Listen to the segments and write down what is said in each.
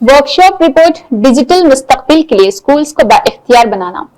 Workshop report digital मुस्तकबिल के लिए स्कूल्स को बाइख्तियार बनाना।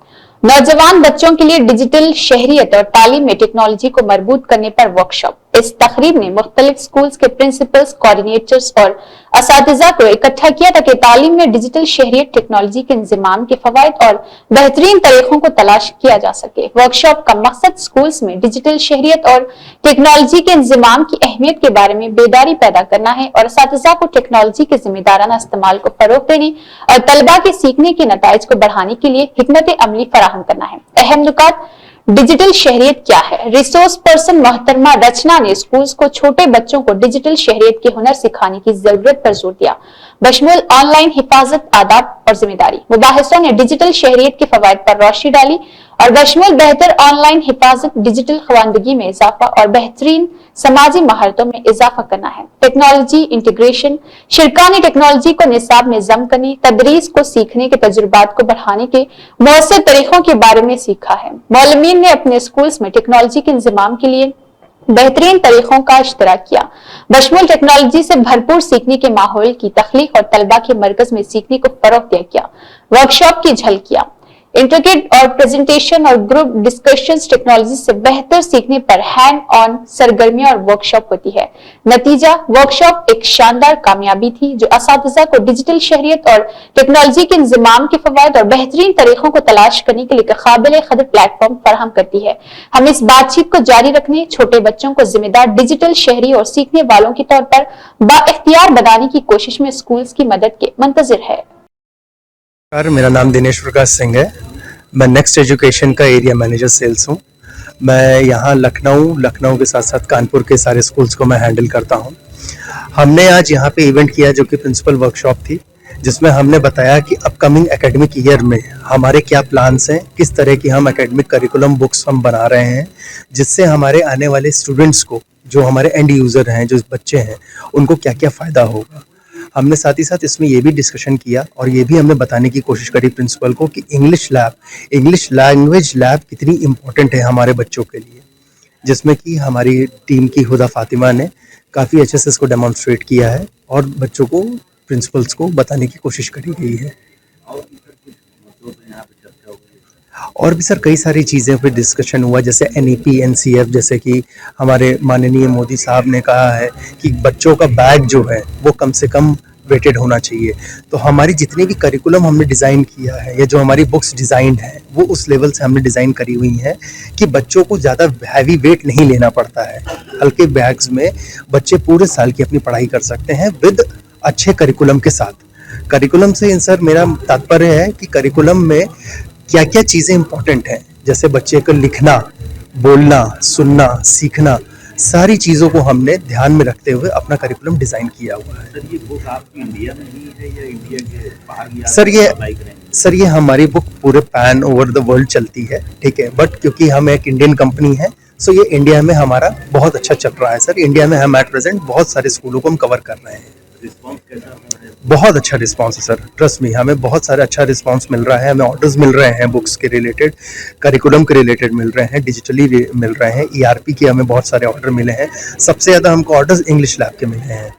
नौजवान बच्चों के लिए डिजिटल शहरियत और तालीम में टेक्नोलॉजी को मजबूत करने पर वर्कशॉप। इस तकरीब ने मुख्तलिफ स्कूल्स के प्रिंसिपल्स, कोऑर्डिनेटर्स और असातिज़ा को इकट्ठा किया ताकि तालीम में डिजिटल शहरियत, टेक्नोलॉजी के इंज़माम के फवायद और बेहतरीन तरीकों को तलाश किया जा सके। वर्कशॉप का मकसद स्कूल्स में डिजिटल शहरियत और टेक्नोलॉजी के इंज़माम की अहमियत के बारे में बेदारी पैदा करना है और असातिज़ा को टेक्नोलॉजी के जिम्मेदाराना इस्तेमाल को फरोग देने और तलबा के सीखने के नताइज को बढ़ाने के लिए हिकमत अमली फराहम करना है। अहम नुकात। डिजिटल शहरियत क्या है? रिसोर्स पर्सन मोहतरमा रचना ने स्कूल्स को छोटे बच्चों को डिजिटल शहरियत के हुनर सिखाने की जरूरत पर जोर दिया, बशमुल ऑनलाइन हिफाजत, आदाब और जिम्मेदारी। मुबाहिसों ने डिजिटल शहरियत के फवायद पर रोशनी डाली और बशमुल बेहतर ऑनलाइन हिफाजत, डिजिटल खवानदगी में इजाफा और बेहतरीन समाजी महारतों में इजाफा करना है। Technology integration. शिरकानी टेक्नोलॉजी को निसाब में जम करने, तदरीस को सीखने के तजुर्बात को बढ़ाने के मौसर तरीकों के बारे में सीखा है। मौलमीन ने अपने स्कूल्स में टेक्नोलॉजी के इंतजाम के लिए बेहतरीन तरीकों का इश्तराक किया, बशमुल टेक्नोलॉजी से भरपूर सीखने के माहौल की तख्लीक और तलबा के मरकज में सीखने को फरोग दिया गया। वर्कशॉप की झलकियां। इंट्रीगेट और प्रेजेंटेशन और ग्रुप डिस्कशंस टेक्नोलॉजी से बेहतर सीखने पर हैंड ऑन सरगर्मियां और वर्कशॉप होती है। नतीजा। वर्कशॉप एक शानदार कामयाबी थी जो असातिज़ा को डिजिटल शहरियत और टेक्नोलॉजी के इंज़माम के फवायद और बेहतरीन तरीकों को तलाश करने के लिए काबिल कदर प्लेटफॉर्म फराहम करती है। हम इस बातचीत को जारी रखने, छोटे बच्चों को जिम्मेदार डिजिटल शहरी और सीखने वालों के तौर पर बाइख्तियार बनाने की कोशिश में स्कूल्स की मदद के मंतज़िर है। मेरा नाम दिनेश प्रकाश सिंह है। मैं नेक्स्ट एजुकेशन का एरिया मैनेजर सेल्स हूँ। मैं यहाँ लखनऊ के साथ साथ कानपुर के सारे स्कूल्स को मैं हैंडल करता हूँ। हमने आज यहाँ पे इवेंट किया जो कि प्रिंसिपल वर्कशॉप थी, जिसमें हमने बताया कि अपकमिंग एकेडमिक ईयर में हमारे क्या प्लान्स हैं, किस तरह की हम एकेडमिक करिकुलम बुक्स हम बना रहे हैं, जिससे हमारे आने वाले स्टूडेंट्स को, जो हमारे एंड यूज़र हैं, जो बच्चे हैं, उनको क्या क्या फ़ायदा होगा। हमने साथ ही साथ इसमें ये भी डिस्कशन किया और ये भी हमने बताने की कोशिश करी प्रिंसिपल को कि इंग्लिश लैंग्वेज लैब कितनी इम्पोर्टेंट है हमारे बच्चों के लिए, जिसमें कि हमारी टीम की हुदा फातिमा ने काफ़ी अच्छे से इसको डेमोन्स्ट्रेट किया है और बच्चों को, प्रिंसिपल्स को बताने की कोशिश करी गई है। और भी सर कई सारी चीज़ें पे डिस्कशन हुआ, जैसे NEP NCF, जैसे कि हमारे माननीय मोदी साहब ने कहा है कि बच्चों का बैग जो है वो कम से कम वेटेड होना चाहिए। तो हमारी जितनी भी करिकुलम हमने डिज़ाइन किया है या जो हमारी बुक्स डिज़ाइन है वो उस लेवल से हमने डिज़ाइन करी हुई हैं कि बच्चों को ज़्यादा हैवी वेट नहीं लेना पड़ता है। हल्के बैग्स में बच्चे पूरे साल की अपनी पढ़ाई कर सकते हैं विद अच्छे करिकुलम के साथ। करिकुलम से सर मेरा तात्पर्य है कि करिकुलम में क्या क्या चीज़ें इंपॉर्टेंट हैं, जैसे बच्चे को लिखना, बोलना, सुनना, सीखना, सारी चीज़ों को हमने ध्यान में रखते हुए अपना करिकुलम डिज़ाइन किया हुआ है। सर ये बुक आपकी इंडिया में ही है या इंडिया के बाहर भी? सर ये हमारी बुक पूरे पैन ओवर द वर्ल्ड चलती है, ठीक है, बट क्योंकि हम एक इंडियन कंपनी है सो ये इंडिया में हमारा बहुत अच्छा चल रहा है सर। इंडिया में हम एट प्रेजेंट बहुत सारे स्कूलों को हम कवर कर रहे हैं। रिस्पॉन्स कैसा है? बहुत अच्छा रिस्पांस है सर, ट्रस्ट मी, हमें बहुत सारा अच्छा रिस्पांस मिल रहा है। हमें ऑर्डर्स मिल रहे हैं, बुक्स के रिलेटेड, करिकुलम के रिलेटेड मिल रहे हैं, डिजिटली मिल रहे हैं, ERP के हमें बहुत सारे ऑर्डर मिले हैं। सबसे ज़्यादा हमको ऑर्डर्स इंग्लिश लैब के मिले हैं।